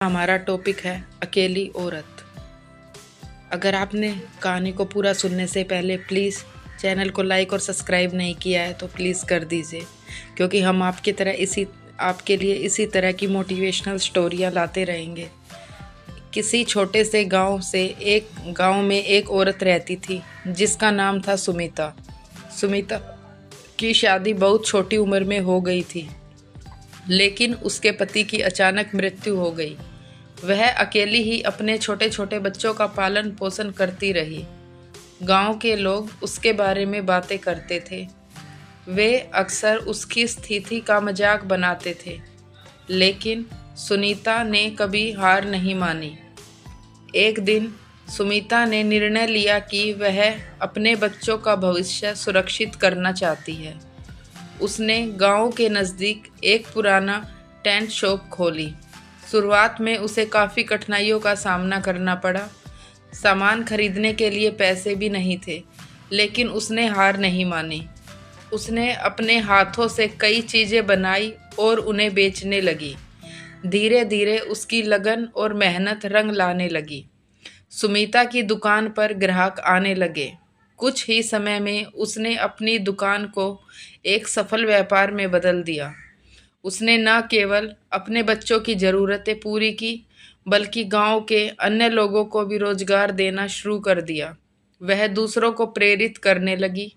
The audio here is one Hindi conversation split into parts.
हमारा टॉपिक है अकेली औरत। अगर आपने कहानी को पूरा सुनने से पहले प्लीज़ चैनल को लाइक और सब्सक्राइब नहीं किया है तो प्लीज़ कर दीजिए, क्योंकि हम आपके लिए इसी तरह की मोटिवेशनल स्टोरियाँ लाते रहेंगे। किसी छोटे से गांव में एक औरत रहती थी जिसका नाम था सुमिता। सुमिता की शादी बहुत छोटी उम्र में हो गई थी, लेकिन उसके पति की अचानक मृत्यु हो गई। वह अकेली ही अपने छोटे छोटे बच्चों का पालन पोषण करती रही। गांव के लोग उसके बारे में बातें करते थे। वे अक्सर उसकी स्थिति का मजाक बनाते थे, लेकिन सुनीता ने कभी हार नहीं मानी। एक दिन सुमिता ने निर्णय लिया कि वह अपने बच्चों का भविष्य सुरक्षित करना चाहती है। उसने गांव के नज़दीक एक पुराना टेंट शॉप खोली। शुरुआत में उसे काफ़ी कठिनाइयों का सामना करना पड़ा। सामान खरीदने के लिए पैसे भी नहीं थे, लेकिन उसने हार नहीं मानी। उसने अपने हाथों से कई चीज़ें बनाई और उन्हें बेचने लगी। धीरे धीरे उसकी लगन और मेहनत रंग लाने लगी। सुमिता की दुकान पर ग्राहक आने लगे। कुछ ही समय में उसने अपनी दुकान को एक सफल व्यापार में बदल दिया। उसने न केवल अपने बच्चों की ज़रूरतें पूरी की, बल्कि गांव के अन्य लोगों को भी रोजगार देना शुरू कर दिया। वह दूसरों को प्रेरित करने लगी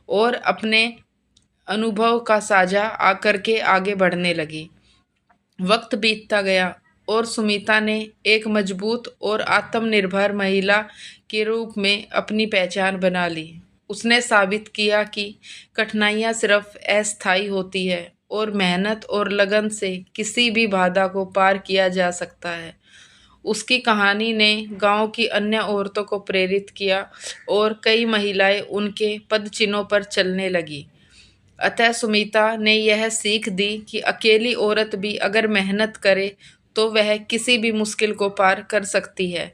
और अपने अनुभव का साझा आकर के आगे बढ़ने लगी। वक्त बीतता गया और सुमिता ने एक मजबूत और आत्मनिर्भर महिला के रूप में अपनी पहचान बना ली। उसने साबित किया कि कठिनाइयाँ सिर्फ अस्थायी होती है और मेहनत और लगन से किसी भी बाधा को पार किया जा सकता है। उसकी कहानी ने गांव की अन्य औरतों को प्रेरित किया और कई महिलाएं उनके पदचिन्हों पर चलने लगी। अतः सुमिता ने यह सीख दी कि अकेली औरत भी अगर मेहनत करे तो वह किसी भी मुश्किल को पार कर सकती है।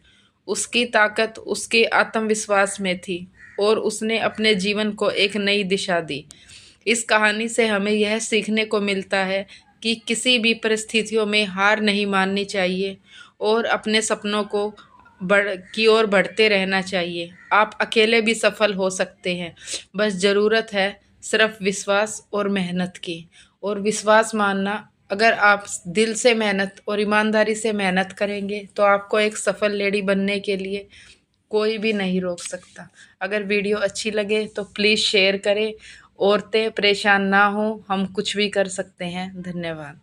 उसकी ताकत उसके आत्मविश्वास में थी और उसने अपने जीवन को एक नई दिशा दी। इस कहानी से हमें यह सीखने को मिलता है कि किसी भी परिस्थितियों में हार नहीं माननी चाहिए और अपने सपनों को की ओर बढ़ते रहना चाहिए। आप अकेले भी सफल हो सकते हैं, बस ज़रूरत है सिर्फ विश्वास और मेहनत की। और विश्वास मानना, अगर आप दिल से मेहनत और ईमानदारी से मेहनत करेंगे तो आपको एक सफल लेडी बनने के लिए कोई भी नहीं रोक सकता। अगर वीडियो अच्छी लगे तो प्लीज़ शेयर करें। औरतें परेशान ना हो, हम कुछ भी कर सकते हैं। धन्यवाद।